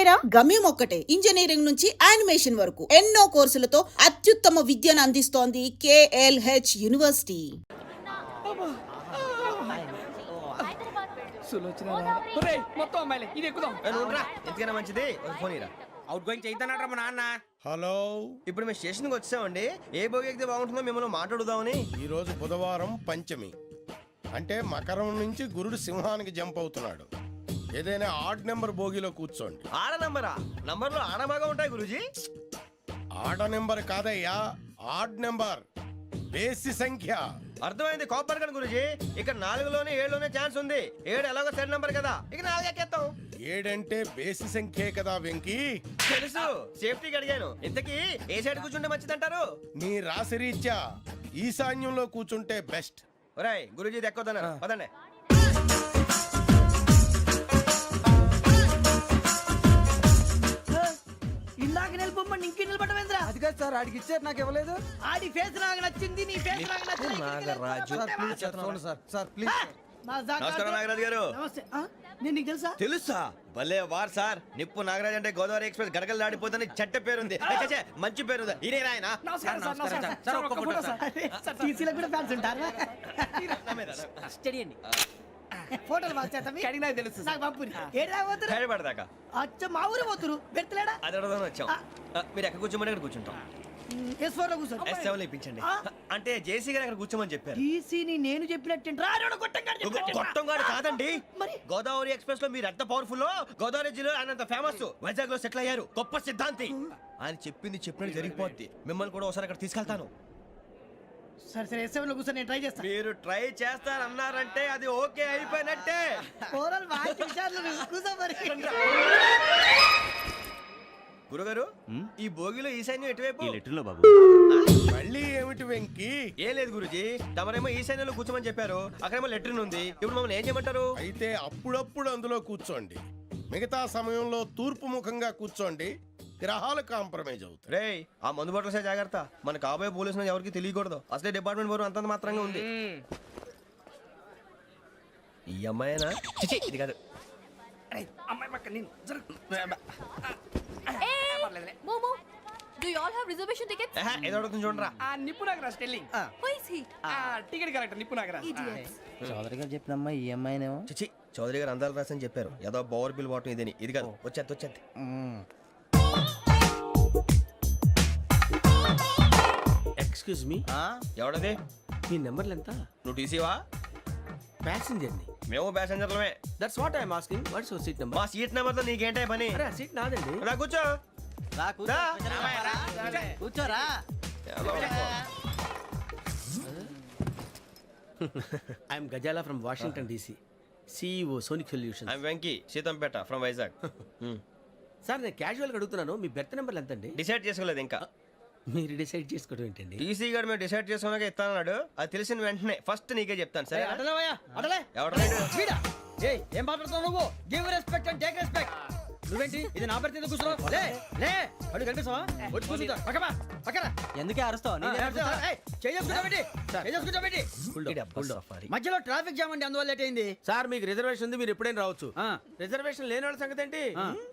ఇంజనీరా? గమ్యం ఒక్కటే, ఇంజనీరింగ్ నుంచి యానిమేషన్ వరకు ఎన్నో కోర్సులతో అత్యుత్తమ విద్యను అందిస్తోంది KLH యూనివర్సిటీ. మొత్తం అమ్మాయిలే, ఇది ఎక్కుదాం. ఎందుకైనా మంచిది ఫోన్ ఇరా. అవుట్ గోయింగ్ చేద్దానట మా నాన్న. హలో, ఇప్పుడు మేము స్టేషన్కి వచ్చామండి. ఏ బోగి ఎక్కితే బాగుంటుందో మిమ్మల్ని మాట్లాడుదామని. ఈరోజు బుధవారం పంచమి, అంటే మకరం నుంచి గురుడు సింహానికి జంప్ అవుతున్నాడు. ఏదైనా ఆడ్ నెంబర్ బోగిలో కూర్చోండి. ఆడ నంబరా? నంబర్లో ఆడ బాగా ఉంటాయి గురూజీ. ఆడ నెంబర్ కాదయ్యా, ఆడ్ నెంబర్, బేసి సంఖ్య. అర్థమైంది, కాపర్ కానీ గురూజీ. ఇక్కడ 4లోనే 7లోనే ఛాన్స్ ఉంది. 7 ఎలాగో సెడ్ నంబర్ కదా, ఇక 4 ఎక్కేస్తాం. 7 అంటే బేసి సంఖ్యే కదా వెంకీ. తెలుసు, సేఫ్టీకి అడిగాను. ఇంతకీ ఏ సైడ్ కూర్చుంటే మంచిదంటారు? నీ రాశి రీత్యా ఈశాన్యంలో కూర్చుంటే బెస్ట్. ఒరాయ్ గురూజీ దెక్కొద్దన్నారు, పదండి. ఇందాక నిలబొమ్మని ఇంకే నిలబడమేంద్రా? అది కాదు సార్, ఆడికి ఇచ్చారు, నాకు ఇవ్వలేదు. ఆడి ఫేస్ నాకు నచ్చింది, నీ ఫేస్ నాకు నచ్చింది. నాగరాజు. Sir please. నమస్కారం నాగరాజు గారు. నమస్తే. నేను నీకు తెలుసా? తెలుసా? భలే వార్ సార్. నిప్పు నాగరాజ్ అంటే గోదావరి ఎక్స్ప్రెస్ గడగలు దాడిపోతుంది చెట్ట పేరుంది. మంచి పేరు. ఇదే ఆయన. నమస్కారం సార్, నమస్కారం సార్. ఒక్క ఫోటో సార్. సార్ టీసీలో కూడా ఫ్యాన్స్ ఉంటారా? స్టడీ అండి. ఫోటోలు మార్చేస్తాం. కడిగి నాకు తెలుసు. నాకు పంపుని. ఏడు రాబోతురు? హైదరాబాద్. అచ్చ మా ఊరు పోతురు. పెడతలేడా? అది అడగదామని వచ్చాం. మీరు ఎక్కడ కూర్చోమని అక్కడ కూర్చుంటాం. S4 లో కూర్చో. S7 ఇప్పించండి. అంటే జేసీ గారు అక్కడ కూర్చోమని చెప్పారు. టీసీని నేను చెప్పినట్టు గొట్టంగాడు కాదండి. మరి గోదావరి ఎక్స్ప్రెస్ లో మీరు ఎంత పవర్ఫుల్, గోదావరి జిల్లా ఆయన ఫేమస్. వైజాగ్ లో సెటిల్ అయ్యారు, గొప్ప సిద్ధాంతి. ఆయన చెప్పింది చెప్పినట్టు జరిగిపోద్ది. మిమ్మల్ని కూడా ఒకసారి అక్కడ తీసుకెళ్తాను. సరే సరే, S7 లో కూర్చో, నేను ట్రై చేస్తాను. మీరు ట్రై చేస్తారన్నారంటే అది ఓకే అయిపోయినట్టే. ఓరల్ వాయిస్ విషయాలు కూర్చో మరి. గురుగారు, ఈ భోగిలో ఈశాన్యం ఎటువైపు? మళ్ళీ ఏమిటి వెంకీ? ఏం లేదు గురుజీ, తమరేమో ఈశాన్యంలో కూర్చోమని చెప్పారు. అక్కడేమో లెట్రిన్ ఉంది. ఇప్పుడు మమ్మల్ని ఏం చేయమంటారు? అయితే అప్పుడప్పుడు అందులో కూర్చోండి. మిగతా సమయంలో తూర్పు ముఖంగా కూర్చోండి. గ్రహాలు కాంప్రమైజ్ అవుతాయి. రే, ఆ మందు బట్టలసే జాగ్రత్త. మన కాబోయే పోలీసులు ఎవరికి తెలియకూడదు. అసలే డిపార్ట్మెంట్ బోరు అంతంత మాత్రంగా ఉంది. ఈ అమ్మాయినా? చిచి, ఇది కాదు. అమ్మాయి పక్క నేను. Momo, do you all have reservation tickets? ఏదో అడుగుతుంది చూడరా. నిప్పు Nagaraj telling. Who is he? Ticket correct, నిప్పు నాగరాజ్. Idiots. చౌదరి గారు చెప్పినమ్మా ఈ అమ్మాయినేమో. చిచి, చౌదరి గారు అందాలు రాసని చెప్పారు. ఏదో బోర్ బిల్ వాటం ఇదని. ఇది కాదు, వచ్చేది. Excuse me, ఎవడది? మీ నెంబర్లు ఎంత? నువ్వు టీసీవా? ప్యాసింజర్ ని. మేము ప్యాసెంజర్లమే. That's what I'm asking. What's your seat number? మా సీట్ నెంబర్ తో నీకేంటే పని? అరే, ఆ సీట్ నాదండి. రా కూర్చో. రా. కూర్చోరా. I'm Gazala from Washington DC, CEO Sonic Solutions. I'm Venky, Seethampeta from Vizag. Sir, నేను క్యాజువల్ గా అడుగుతున్నాను, మీ బెర్త్ నెంబర్లు ఎంత అండి? డిసైడ్ చేసుకోలేదు ఇంకా. మీరు డిసైడ్ చేసుకోవడం ఏంటండి? టీసీ గారు మేము డిసైడ్ చేసుకున్నాక ఇస్తానన్నాడు. అది తెలిసిన వెంటనే ఫస్ట్ నీకే చెప్తాను. సరే? అడలే ఎవరు? ఏం మాట్లాడుతావు నువ్వు? Give respect and take respect. నువ్వేంటి ఇది నా బర్త్ ఎందుకు కూర్చున్నావు? లే లే, అడుగు కనిపిస్తావా? వచ్చి కూర్చుంటా. పక్కన ఎందుకే అరుస్తావు? మధ్యలో ట్రాఫిక్ జామ్ అండి, అందువల్ల లేట్ అయింది. సార్, మీకు రిజర్వేషన్ ఉంది, మీరు ఎప్పుడైనా రావచ్చు. రిజర్వేషన్ లేని వాళ్ళ సంగతి ఏంటి?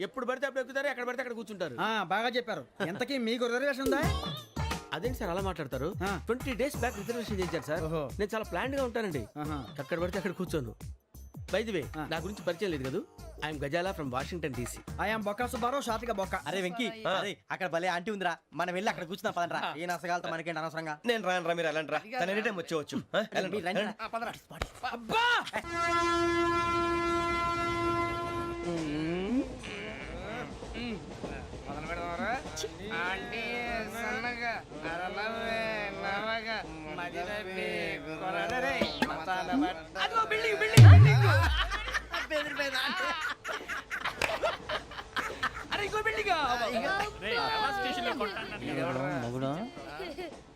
ఎప్పుడు పడితే అప్పుడు ఎక్కుతారు, ఎక్కడ పడితే అక్కడ కూర్చుంటారు. బాగా చెప్పారు. ఎంతకీ మీకు రిజర్వేషన్ ఉందా? అదేంటి సార్ అలా మాట్లాడతారు? 20 days బ్యాక్ రిజర్వేషన్ చేశారు సార్. నేను చాలా ప్లాన్డ్ గా ఉంటానండి. అక్కడ పడితే అక్కడ కూర్చోను. బై ది వే, నా గురించి పరిచయం లేదు కదా. I'm Gazala from Washington DC. I'm Bokka Subbarao, షార్ట్గా బొక్క. అరే వెంకీ, అక్కడ భలే ఆంటీ ఉందిరా, మనం వెళ్ళి అక్కడ కూర్చున్నా పదరా. ఏ నసగాలతో మనకేంటి అనవసరంగా. నేను రాను, మీరు ఎలాంటి రా. తన ఎనీ టైం వచ్చేవచ్చు. అబ్బా,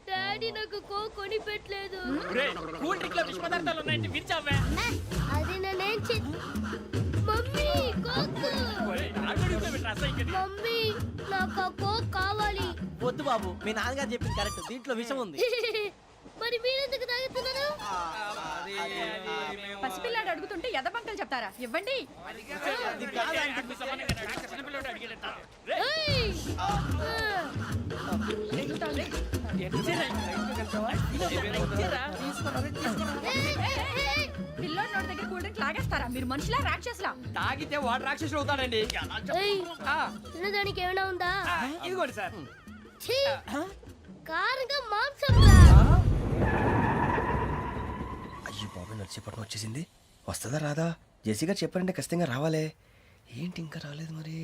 డాడీ నాకు కోక్ కొని పెట్టలేదు. అది నేనేం మమ్మీ కోక్. మమ్మీ నాకు ఆ కోక్ కావాలి. వద్దు బాబు, మీ నాన్నగారు చెప్పింది కరెక్ట్, దీంట్లో విషయం ఉంది. మరి మీరెందుకు తాగుతున్నారు? పసిపిల్లాడు అడుగుతుంటే ఎదబంకలు చెప్తారా? ఇవ్వండి. పిల్లోడి నోటి దగ్గర కూల్ డ్రింక్ లాగేస్తారా మీరు మనుషులా రాక్షసులా తాగితే వాడు రాక్షసుడు అవుతాడండి ఏయ్, తినడానికి ఏమైనా ఉందా ఇదిగోండి సార్ ఛీ! కారంగా మాంసం రా. అయ్యో బాబాయ్ నడిచేపట్నం వచ్చేసింది. వస్తుందా రాదా? జెసి గారు చెప్పారంటే ఖచ్చితంగా రావాలే. ఏంటి ఇంకా రాలేదు మరి?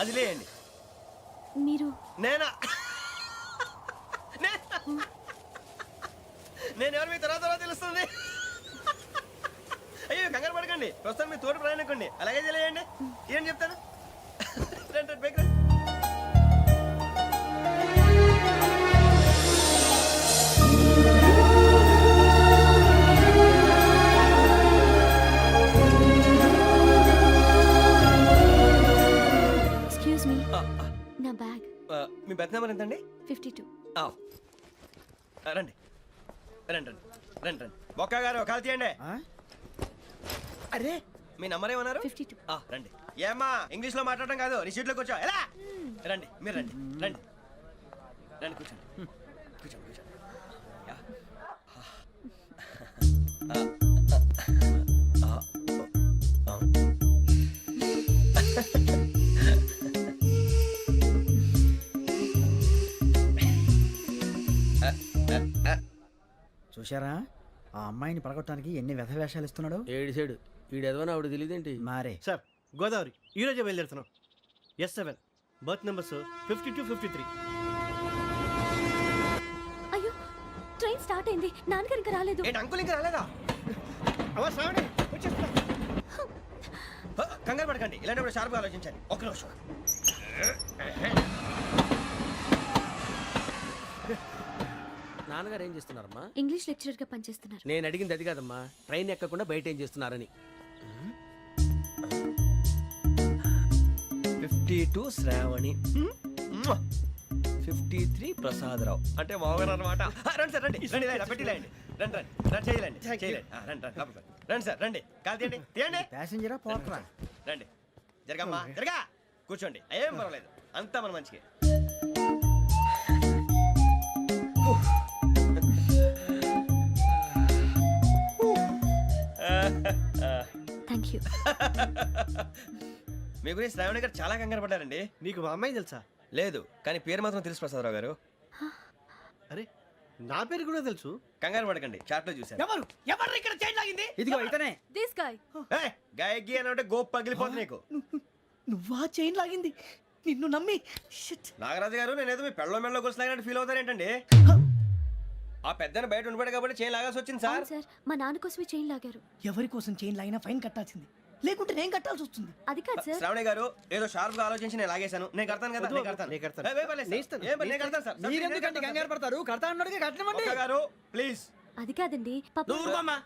అది లేయండి. మీరు నేనా? నేను ఎవరు మీ తర్వాత తెలుస్తుంది. అయ్యో కంగారు పడకండి, ప్రస్తుతం మీ తోటి ప్రయాణకండి. అలాగే తెలియండి. ఏం చెప్తాను రండి బైక్ రండి. ఎక్స్క్యూజ్ మీ నా బ్యాగ్ మీ బెత్ నెంబర్ ఎంతండి? 52. రండి రండి రండి రండి రండి. బొక్క గారు కాల్ తీయండి. అరే మీ నంబర్ ఏమన్నారు? 52. రండి. ఏమ్మా ఇంగ్లీష్ లో మాట్లాడడం కాదు, నీ సీట్లో కూర్చో. ఎలా రండి, మీరు రండి రండి రండి కూర్చోండి కూర్చోండి కూర్చోండి. యా. చూశారా ఆ అమ్మాయిని పడగొట్టడానికి ఎన్ని వ్యధ వేషాలు ఇస్తున్నాడు. ఏడు సైడు వీడు ఎదవని ఆవిడ తెలియదేంటి? మారే సార్ గోదావరి ఈ రోజే బయలుదేరుతున్నాం. S7 berth numbers 52, 53. అయ్యో ట్రైన్ స్టార్ట్ అయింది, నాన్నగారు ఇంకా రాలేదు. ఏంటి అంకుల్ ఇంకా రాలేదా? కంగారు పడకండి, ఇలాంటప్పుడు షార్ప్గా ఆలోచించండి. ఒక్క నిమిషం. నాన్నగారు ఏం చేస్తున్నారమ్మా? ఇంగ్లీష్ లెక్చరర్ గా పనిచేస్తున్నారు. నేను అడిగింది అది కాదమ్మా, ట్రైన్ ఎక్కకుండా బయట ఏం చేస్తున్నారని. 52 శ్రావణి, 53 ప్రసాదరావు అంటే మామగారు అనమాట. రండి సార్ రండి రండి రండి పెట్టి రండి రండి రండి రండి చేయలేండి చేయలేండి. రండి రండి లోపలికి రండి సార్ రండి. కాల్ తీయండి తీయండి. ప్యాసింజరా పోట్రా. రండి జరగమ్మా జరగా కూర్చోండి. ఏం పర్వాలేదు, అంతా మన మంచిగా. Thank you. మీ గురించి శ్రావణి గారు చాలా కంగారు పడ్డారండి. నీకు మా అమ్మాయి తెలుసా? లేదు, కానీ పేరు మాత్రం తెలుసు ప్రసాదరావు గారు. అరే నా పేరు కూడా తెలుసు. కంగారు పడకండి, చాట్ లో చూశాను. ఎవరు ఎవరు ఇక్కడ చైన్ లాగింది? ఇదిగో ఇతనే. This guy. గాయకి అని అంటే గోప్ పగిలిపోతుంది నీకు. నువ్వా చైన్ లాగింది? నిన్ను నమ్మి షిట్. నాగరాజు గారు నేనేదో మీ పెళ్ళ మెళ్ళలో గురిసిలాగినట్టు ఫీల్ అవుతారేంటండి? ఆ పెద్దని బయట ఉండిపోయాడు కాబట్టి చేయి లాగాల్సి వచ్చింది సార్. అవును సార్, మా నాన్న కోసమే చైన్ లాగారు. ఎవరి కోసం చైన్ లాగినా ఫైన్ కట్టాల్సింది, లేకుంటే నేను కట్టాల్సి వస్తుంది. అది కాదు సార్. శ్రావణి గారు ఏదో షార్ప్ గా ఆలోచించి నేను లాగేశాను. నేను కడతాను కదా, నేను కడతాను. నేను కడతాను. ఏ, పర్లేదు సార్. ఏ, నేను కడతాను సార్. మీరెందుకంటే కంగారు పడతారు? కడతా అన్నాడుగా కట్టమండి. ఒక్క గారు ప్లీజ్. అది కాదండి పాప. నువ్వు ఊరుకోమ్మా.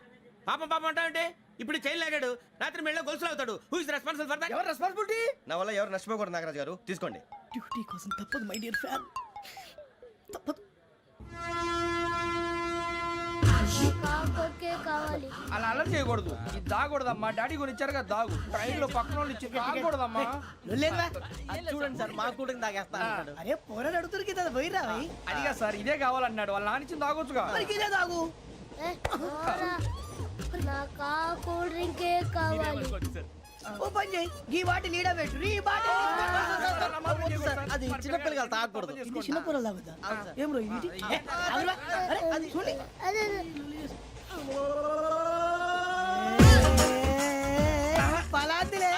పాపం పాపం అంటావంటే ఇప్పుడు చైన్ లాగాడు, రాత్రి మెళ్ళ గొలుసులు అవుతాడు. Who is responsible for that? ఎవరు రెస్పాన్సిబిలిటీ? నా వల్ల ఎవరు నష్టపోకూడదు నాగరాజు గారు, తీసుకోండి. డ్యూటీ కోసం తప్పదు మై డియర్ ఫ్యాన్, తప్పదు. కాకొక్కే కావాలి. అలా అలర్ చేయకూడదు. ఇది దాగకూడదమ్మా. డాడీ కొని ఇచ్చారు కదా దాగు. ట్రైన్ లో పక్కన వాళ్ళు ఇచ్చి దాగకూడదమ్మా. లేదురా. చూడండి సార్ మా కూడా తాగేస్తా అన్నాడు. అరే పోరాడు అడుగుతారు కదా, పోయిరా భయ్. అదిగా సార్ ఇదే కావాలన్నాడు. వాళ్ళ నానిచ్చింది తాగొచ్చుగా. మరి ఇదే తాగు. ఏ, పోరా. నాకు ఆ కూల్ డ్రింకే కావాలి. ఓ పని చేయి, ఈ బాటి లీడ పెట్టు. ఈ బాటి అది చిన్నపిల్లలు తాగకూడదు. ఇది చిన్న పొరలు తాగుతా. ఏం రో ఇది? ఏ, ఆగురా. అరే అది చూడండి. అదే అదే. పలాతిలే.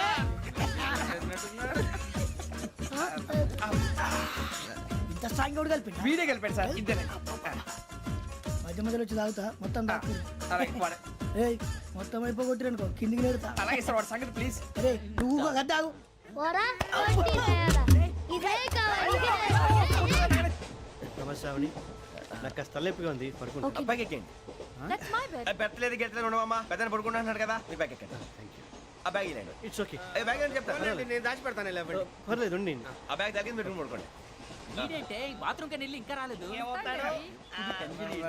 ఇంత సాంగోడు కలిపి వీడే గెలిపాడు సార్ ఇద్దరే మధ్య మధ్యలో వచ్చి తాగుతా మొత్తం తాగు అలాగే వాడు- ఏయ్ మొత్తం అయిపోగొట్టి అనుకో కిందికి నేడుతా అలాగే సార్ వాడు సంగతి ప్లీజ్ అరే నువ్వు గద్దాగు పోరా కొట్టి తయారా. ఇదే కావాలి ఇదే. నమస్తే శ్రావణి నాకు కాస్త తలెప్పిగా ఉంది పడుకుంటా Okay. బ్యాగ్ ఎక్కండి That's my bed. పెట్టలేదు గెట్టలేదు ఉండవమ్మా పెద్దని పడుకుంటున్నాడు కదా మీ బ్యాగ్ ఎక్కండి ఆ బ్యాగ్ ఇలాండి ఇట్స్ ఓకే బ్యాగ్ అని చెప్తాను నేను దాచి పెడతాను పర్లేదు ఉండి ఆ బ్యాగ్ తగ్గింది పెట్టుకుని పడుకోండి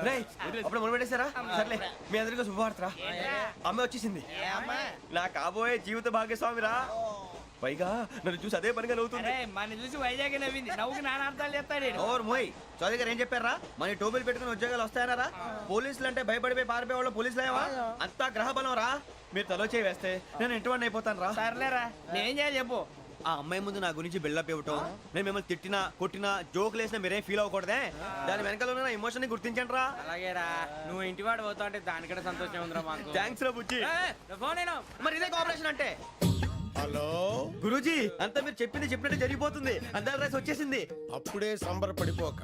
రేయ్, అప్పుడు మొదలు పెట్టేశారా సర్లే మీ అందరికీ శుభవార్తరా అమ్మ వచ్చేసింది నా కాబోయే జీవిత భాగ్యస్వామిరా పైగా నన్ను చూసి అదే పనిగా నవ్వుతుంది మన చూసి వైజాగ్ నవ్వింది నవ్వుకి నాన్న అర్థాలు చెప్తాడు ఓర్ మోయ్ చౌదరి గారు ఏం చెప్పారా మన టోబీలు పెట్టుకుని ఉద్యోగాలు వస్తాయన్నారా పోలీసులు అంటే భయపడిపోయి పారిపోయే వాళ్ళు పోలీసులేవా అంతా గ్రహ బలం రా మీరు తలో చేయి వేస్తే నేను ఇంటివాడిని అయిపోతాను రా సర్లేరా నేనేం చేయాలి చెప్పు ఆ అమ్మాయి ముందు నా గురించి బిల్డప్ ఇవ్వటం నేను మిమ్మల్ని తిట్టినా కొట్టినా జోకులు వేసినా మీరేం ఫీల్ అవ్వకూడదే దాని వెనకాల ఉన్న ఎమోషన్ ని గుర్తించండి రా అలాగేరా నువ్వు ఇంటివాడు పోతా అంటే దానికంటే సంతోషం ఉందిరా మాకు థ్యాంక్స్ రా బుజ్జి ఫోన్ మరి ఇదే కోఆపరేషన్ అంటే హలో గురూజీ అంతా మీరు చెప్పింది చెప్పినట్టు జరిగిపోతుంది అందాల రైస్ వచ్చేసింది అప్పుడే సంబరపడిపోక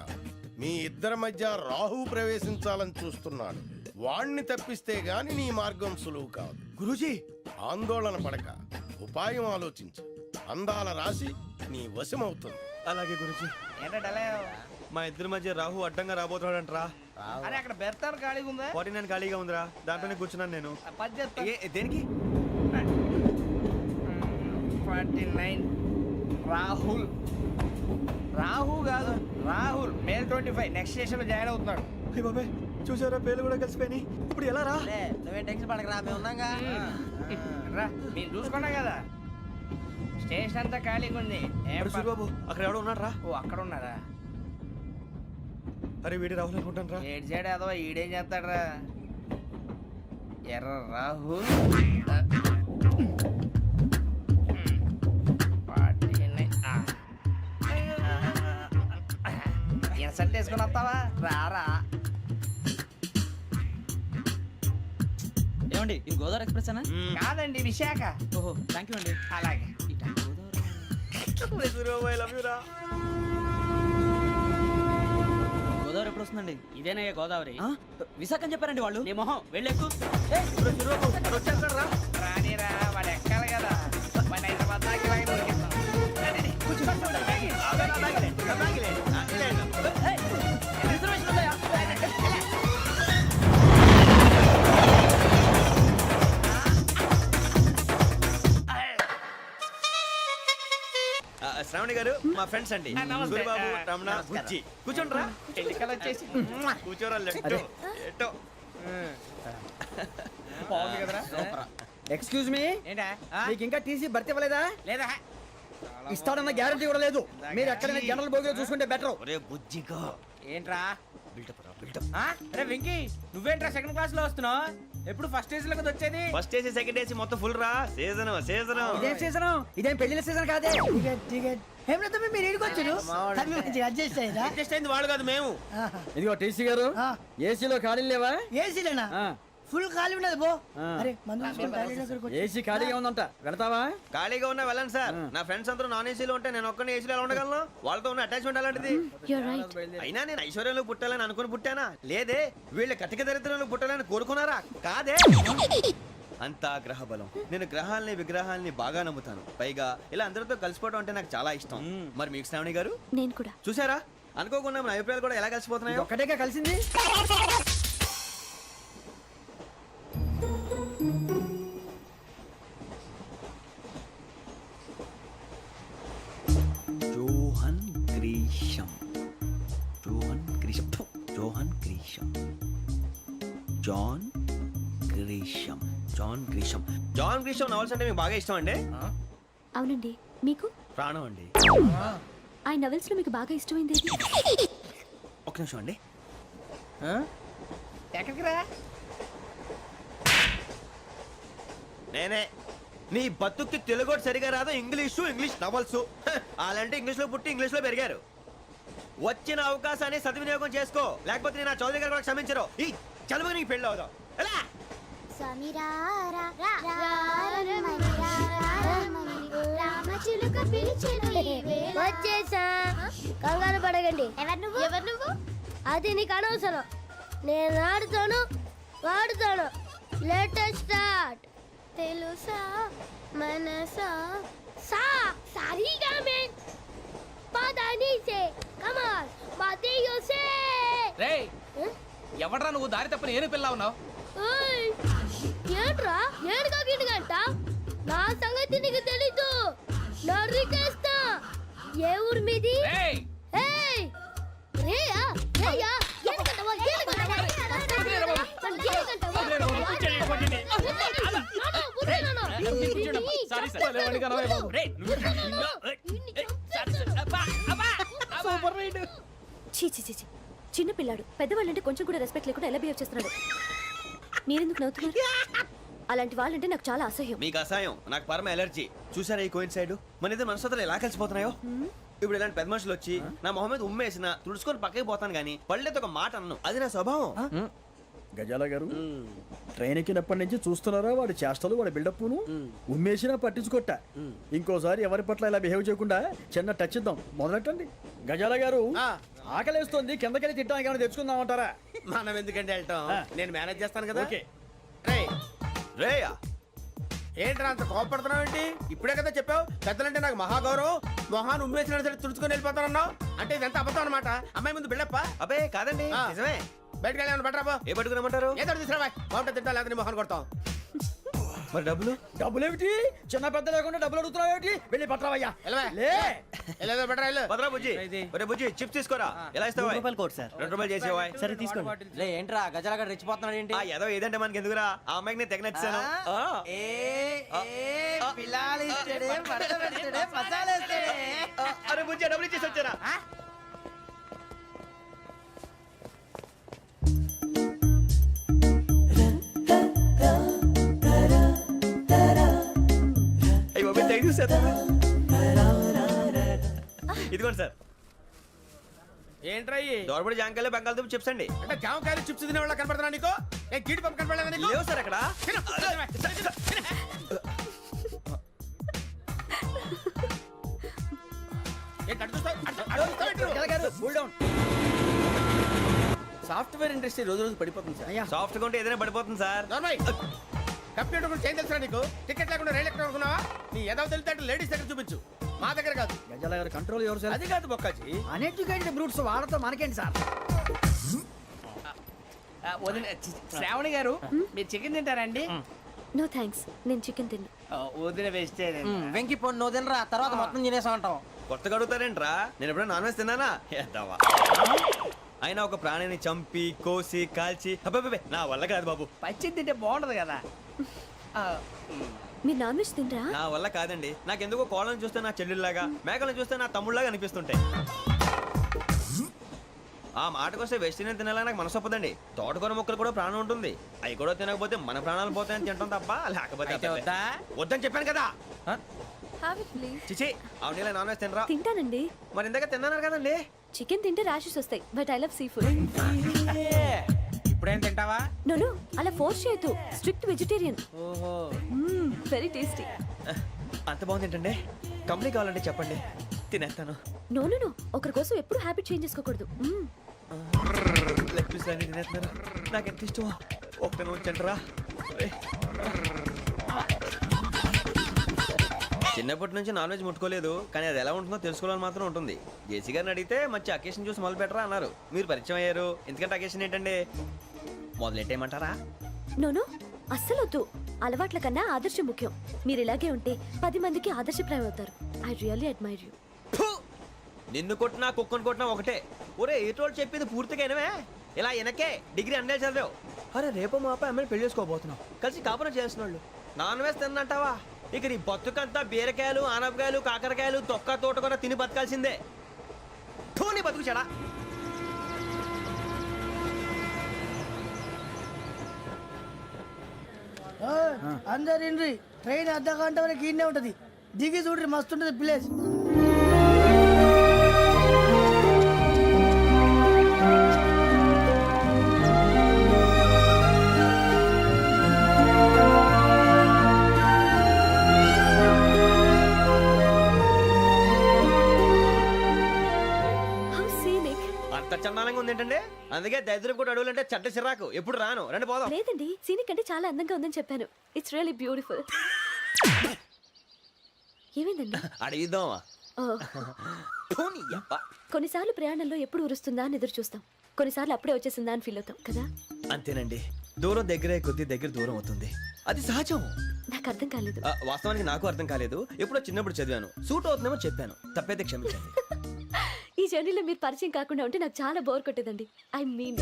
మీ ఇద్దరి మధ్య రాహు ప్రవేశించాలని చూస్తున్నాడు వాణ్ణి తప్పిస్తే గాని నీ మార్గం సులువు కాదు గురూజీ ఆందోళన పడక ఉపాయం ఆలోచించు అందాల రాశి నీ వశమవుతుంది అలాగే గురూజీ ఏంటంటే మా ఇద్దరి మధ్య రాహు అడ్డంగా రాబోతున్నాడంట్రా అరే అక్కడ బెర్తాను ఖాళీగా ఉందా 49 ఖాళీగా ఉందిరా దాంట్లోనే కూర్చున్నాను నేను పది చెప్తా దేనికి 49 రాహుల్ రాహు కాదు రాహుల్ మే 25 నెక్స్ట్ స్టేషన్ లో జాయిన్ అవుతున్నాడు అయ్య బాబాయ్ చూసారా పేర్లు కూడా కలిసిపోయినాయి ఇప్పుడు ఎలా రా నువ్వేం టెన్షన్ పడకరా మేము ఉన్నాగా రా మీరు చూసుకున్నా కదా స్టేషన్ అంతా ఖాళీగా ఉంది ఏం అరే సూరిబాబు అక్కడ ఎవడో ఉన్నాడు రా ఓ అక్కడ ఉన్నారా అరే వీడి రాహుల్ అనుకుంటాను రా ఏడు సైడ్ అదో ఈడేం చేస్తాడరా ఎర్ర రాహు ఇన్సర్ట్ వేసుకుని వస్తావా రారా ఏమండి ఇది గోదావరి ఎక్స్ప్రెస్ అనా కాదండి విశాఖ ఓహో థ్యాంక్ యూ అండి అలాగే సూరిబాబు ఐ లవ్ యు రా గోదావరి ఎప్పుడు వస్తుందండి ఇదేనయ్య గోదావరి విశాఖ అని చెప్పారండి వాళ్ళు నీ మొహం వెళ్ళెక్కు వచ్చేస్తాడు రా రానిరా వాడు ఎక్కాలి కదా వాడు హైదరాబాద్ దాకా ఇలాగే దొరికిస్తాం. రండి, రండి. కూర్చో. రిజర్వేషన్ ఉందా? శ్రావణి గారు మా ఫ్రెండ్స్ అండి నమస్తే. సూరిబాబు రమణ బుజ్జి కూర్చోండి రా ఎన్నికలు వచ్చేసి కూర్చోరా లెట్టో ఎట్టో బాగుంది కదరా ఎక్స్క్యూజ్ మీ ఏంటా మీకు ఇంకా టీసీ భర్తీ ఇవ్వలేదా లేదా ఇస్తాడన్న గ్యారంటీ కూడా లేదు మీరు ఎక్కడైనా జనరల్ బోగిలో చూసుకుంటే బెటర్ ఒరే బుజ్జిగా ఏంట్రా బిల్డప్ రా బిల్డప్ అరే వెంకీ నువ్వేంట్రా సెకండ్ క్లాస్ లో వస్తున్నావు ఎప్పుడు ఫస్ట్ ఏజ్ లో కదా వచ్చేది ఫస్ట్ ఏసీ సెకండ్ ఏసీ మొత్తం ఫుల్ రా సీజన్ సీజన్ ఇదేం సీజన్ ఇదేం పెళ్లిన సీజన్ కాదే టికెట్ టికెట్ ఏమిటో మీరు ఇడికి వచ్చారు మంచిగా అడ్జస్ట్ అయ్యారా అడ్జస్ట్ అయింది వాళ్ళు కాదు మేము ఇదిగో టీసీ గారు ఏసీలో ఖాళీలు లేవా ఏసీలేనా ఫుల్ ఖాళీ ఉన్నది పో అరే మందు తీసుకొని టాయిలెట్ దగ్గరకు వచ్చి. ఏసీ ఖాళీగా ఉందంట వెళతావా ఖాళీగా ఉన్నా వెళ్ళండి సార్ నా ఫ్రెండ్స్ అందరూ నాన్ ఏసీలో ఉంటే నేను ఒక్కనే ఏసీలో ఎలా ఉండగలను వాళ్ళతో ఉన్న అటాచ్మెంట్ అలాంటిది You're right. అయినా నేను ఐశ్వర్యంలో పుట్టాలని అనుకుని పుట్టానా లేదే వీళ్ళ కటిక దరిద్రంలో పుట్టాలని కోరుకున్నారా కాదే అంతా గ్రహ బలం నేను గ్రహాలని విగ్రహాలని బాగా నమ్ముతాను పైగా ఇలా అందరితో కలిసిపోవడం అంటే నాకు చాలా ఇష్టం మరి మీకు శ్రావణి గారు నేను కూడా చూసారా అనుకోకుండా మన అభిప్రాయాలు కూడా ఎలా కలిసిపోతున్నాయో ఒక్కటేగా కలిసింది John Grisham John Grisham John Grisham John Grisham John Grisham John Grisham novels అంటే మీకు బాగా ఇష్టం అండి అవునండి మీకు ప్రాణం అండి ఆ నవెల్స్ లో మీకు బాగా ఇష్టమైంది ఏది? ఒక్క నిమిషం అండి ఎక్కడికి రా నేనే నీ బతుక్కి తెలుగు సరిగా రాదు ఇంగ్లీష్ నవల్స్ అలాంటి ఇంగ్లీష్ లో పుట్టి ఇంగ్లీష్ లో పెరిగారు వచ్చిన అవకాశాన్ని సద్వినియోగం చేసుకో లేకపోతే నేను నా చౌదరి గారు కూడా క్షమించరు ఈ చదువు నీకు పెళ్ళి అవుదాం ఎలా రామచిలుక వచ్చేసా, కంగారు పడకండి. ఎవరు నువ్వు? అది నీకు అనవసరం. నేను ఆడుతాను, వాడుతాను. Latest start. తెలుసా మనసా సా సారీగా మెన్ పదని సే కమాన్ బాతియో సే. రేయ్ ఎవడ్రా నువ్వు దారి తప్పని ఏను పిల్ల ఉన్నావు? ఓయ్ ఏంట్రా ఏడుగా గిడుగంట? నా సంగతి నీకు తెలీదు. నరికేస్తా. ఏ ఊరు మీది? రేయ్ ఏయ్ రేయా రేయా ఏడుగంటవా ఏడుగంటవా సారీ సార్ రేయ్ సూపర్ రైడ్. చీ చీ చీ చీ. చిన్న పిల్లాడు పెద్దవాళ్ళంటే కొంచెం కూడా రెస్పెక్ట్ లేకుండా ఎలా బిహేవ్ చేస్తున్నాడు. మీరెందుకు నవ్వుతున్నారు? అలాంటి వాళ్ళంటే నాకు చాలా అసహ్యం. మీకు అసహాయం, నాకు పరమ ఎలర్జీ. చూసారా ఈ కోయిన్ సైడ్ మన ఇద్దరు మనసులో ఎలా కలిసిపోతున్నాయో. ఇప్పుడు ఇలాంటి పెద్ద మనుషులు వచ్చి నా మొహం మీద ఉమ్మేసిన తుడుచుకొని పక్కకి పోతాను కానీ పళ్ళేతో ఒక మాట అన్ను. అది నా స్వభావం. గజాల గారు ట్రైన్ ఎక్కినప్పటి నుంచి చూస్తున్నారా వాడి చేష్టలు, వాడి బిల్డప్ను. ఉమ్మేసినా పట్టించుకోట. ఇంకోసారి ఎవరి పట్ల ఇలా బిహేవ్ చేయకుండా చిన్న టచ్ ఇద్దాం. మొదలెట్టండి. గజాల గారు ఆకలేస్తోంది, కిందకెళ్ళి తిట్టడానికి ఏమైనా తెచ్చుకుందామంటారా? మనం ఎందుకంటే వెళ్తాం, నేను మేనేజ్ చేస్తాను కదా. ఓకే. రేయ్, రేయా ఏంట్రా అంత కోపడుతున్నావు ఏంటి? ఇప్పుడే కదా చెప్పావు పెద్దలంటే నాకు మహాగౌరవం, మొహాన్ని ఉమ్మేసిన సరే తుడుచుకొని వెళ్ళిపోతానన్నావు. అంటే ఇదంతా అబద్ధం అనమాట. అమ్మాయి ముందు బిల్డప్ప. అబ్బే కాదండి, ఆ. నిజమే. బయటకు వెళ్ళి బట్రాబో. ఏ పట్టుకురమ్మంటారు? ఏదో తీసుకురా బాగుంటుంది తింటా, లేదా నీ మొహాన్ని కొడతాం. మరి డబ్బులు? డబ్బులు ఏమిటి? చిన్న పెద్ద లేకుండా డబ్బులు అడుగుతున్నావు ఏమిటి? వెళ్ళి పట్టరావయ్యా. వెళ్ళవా? లే వెళ్ళేదో బట్రా వెళ్ళు. భద్రా బుజ్జి, ఒరే బుజ్జి చిప్స్ తీసుకోరా. ఎలా ఇస్తావా? రూపాయలు కోట్ సార్. 2 రూపాయలు చేసేవా? సరే తీసుకోండి. లే ఏంట్రా గజాల గారు రెచ్చిపోతున్నాడు ఏంటి? ఆ ఏదో ఏదంటే మనకి ఎందుకురా, ఆ అమ్మాయికి నేను తెగ నచ్చాను. అరే బుజ్జి డబ్బులు ఇచ్చేసి వచ్చారా? అయ్యో తెగ చూసేస్తా. ఇదిగోండి సార్. ఏంట్రా ఇయి? దోరబడి జాంకాయలు బంగాళదుంప చిప్స్ అండి. అంటే జామకాయలు చిప్స్ తినే వాళ్ళ కనపడుతున్నా నీకు? ఏ గీడి పంప కనపడలేదా నీకు? లేవు సార్ అక్కడ. తిను, తిను, తిను. ఏంటి అటు చూస్తావు? అటు చూస్తావు ఏంటి నువ్వు? గజాల గారు కూల్ డౌన్. సాఫ్ట్వేర్ ఇండస్ట్రీ రోజు రోజు పడిపోతుంది సార్. సాఫ్ట్ గా ఉంటే ఏదైనా పడిపోతుంది సార్. నార్మల్. కంప్యూటర్ గురించి ఏం తెలుసా నీకు? టికెట్ లేకుండా రైలు ఎక్కడ అనుకున్నావా? నీ ఏదో తెలితే అంటే లేడీస్ దగ్గర చూపించు, మా దగ్గర కాదు. గజాల గారు కంట్రోల్ ఎవరు సార్? అది కాదు బొక్కాజీ. అన్ఎడ్యుకేటెడ్ బ్రూట్స్ వాళ్ళతో మనకేంటి సార్? వదిన శ్రావణి గారు మీరు చికెన్ తింటారండి? నో థ్యాంక్స్, నేను చికెన్ తిన్నా. వదిన వేస్తే వెంకి పొన్ను నువ్వు తినరా, తర్వాత మొత్తం తినేసా ఉంటాం. కొత్తగా అడుగుతారేంట్రా? నేను ఎప్పుడైనా నాన్ వెజ్ తిన్నానా? ఎద్దావా. అయినా ఒక ప్రాణిని చంపి కోసి కాల్చి అబ్బబ్బే నా వల్ల కాదు బాబు. పచ్చి తింటే బాగుంటది కదా. మీరు నాన్ వెజ్ తినరా? నా వల్ల కాదండి. నాకెందుకో కోళ్ళని చూస్తే నా చెల్లెళ్ళలాగా, మేకలను చూస్తే నా తమ్ముళ్ళలాగా అనిపిస్తుంటాయి. ఆ మాటకొస్తే వెస్టిరియన్ తినాలని నాకు మనసు ఒప్పదండి. తోటకూర మొక్కలు కూడా ప్రాణం ఉంటుంది. అవి కూడా తినకపోతే మన ప్రాణాలు పోతాయని తింటాం తప్ప లేకపోతే అబ్బబ్బే. వద్దని చెప్పాను కదా. Have it please. చిచి అవునీ నాన్ వెజ్ తినరా? తింటానండి. మరి ఇందాక తిన్నాను కదండి. చికెన్ తింటే ర్యాషెస్ వస్తాయి, but I love sea food. ఇప్పుడేం తింటావా? నో అలా ఫోర్స్ చేయొద్దు. Strict vegetarian. ఓహో వెరీ టేస్టీ. అంత బాగుంది ఏంటండి? కంప్లీట్ కావాలంటే చెప్పండి, తినేస్తాను. నో ఒకరి కోసం ఎప్పుడు హ్యాబిట్ చేంజ్ చేసుకోకూడదు. లెగ్ పీస్ అన్ని తినేస్తున్నారు. నాకు ఎంత ఇష్టం. ఒకటే ఉంచండిరా. చిన్నప్పటి నుంచి నాన్ వెజ్ ముట్టుకోలేదు, కానీ అది ఎలా ఉంటుందో తెలుసుకోవాలని మాత్రం ఉంటుంది. జేసీ గారిని అడిగితే మంచి అకేషన్ చూసి మొదలు పెట్టరా అన్నారు. మీరు పరిచయం అయ్యారు, ఎందుకంటే అకేషన్ ఏంటండి? మొదలెట్టేయమంటారా? నో అస్సలు వద్దు. అలవాట్ల కన్నా ఆదర్శం ముఖ్యం. మీరు ఇలాగే ఉంటే 10 మందికి ఆదర్శప్రాయం అవుతారు. I really admire you. నిన్ను కొట్టినా కుక్కను కొట్టినా ఒకటే. ఒరే ఏటోళ్ళు చెప్పింది పూర్తిగా వినవే. ఇలా వెనకే డిగ్రీ అన్నే చదివావు. అరే రేపు మా అబ్బాయి అమ్మాయిని పెళ్లి చేసుకోబోతున్నావు, కలిసి కాపురం చేసిన వాళ్ళు. నాన్ వెజ్ తిన్నంటావా? ఇక నీ బతుకంతా బీరకాయలు, ఆనపకాయలు, కాకరకాయలు, తొక్క తోట కూడా తిని బతకాల్సిందే. నీ బతుకు చెడా. అందరు ఇండ్రి, ట్రైన్ అర్ధ గంట వరకు ఇన్నే ఉంటది. దిగి చూడ్రి, మస్తు ఉంటది ప్లేస్. ఉంది ఏంటంటే అందుకే దరిద్రం కూడా అడవులంటే చెడ్డ చిరాకు ఎప్పుడు రాను రండి పోదాం లేదండి సీనిక్ అంటే చాలా అందంగా ఉందని చెప్పాను. It's really beautiful. ఏమైందండి? అడిగిద్దామా ఓ, కొన్నిసార్లు ప్రయాణంలో ఎప్పుడు ఉరుస్తుందా అని ఎదురు చూస్తాం, కొన్నిసార్లు అప్పుడే వచ్చేసిందా అని ఫీల్ అవుతాం కదా. అంతేనండి, దూరం దగ్గరే కొద్ది దగ్గర దూరం అవుతుంది, అది సహజం. నాకు అర్థం కాలేదు. వాస్తవానికి నాకు అర్థం కాలేదు, ఎప్పుడో చిన్నప్పుడు చదివాను, సూట్ అవుతుందేమో చెప్పాను, తప్పైతే క్షమించండి. ఈ జర్నీలో మీరు పరిచయం కాకుండా ఉంటే నాకు చాలా బోర్ కొట్టేదండి. ఐ మీన్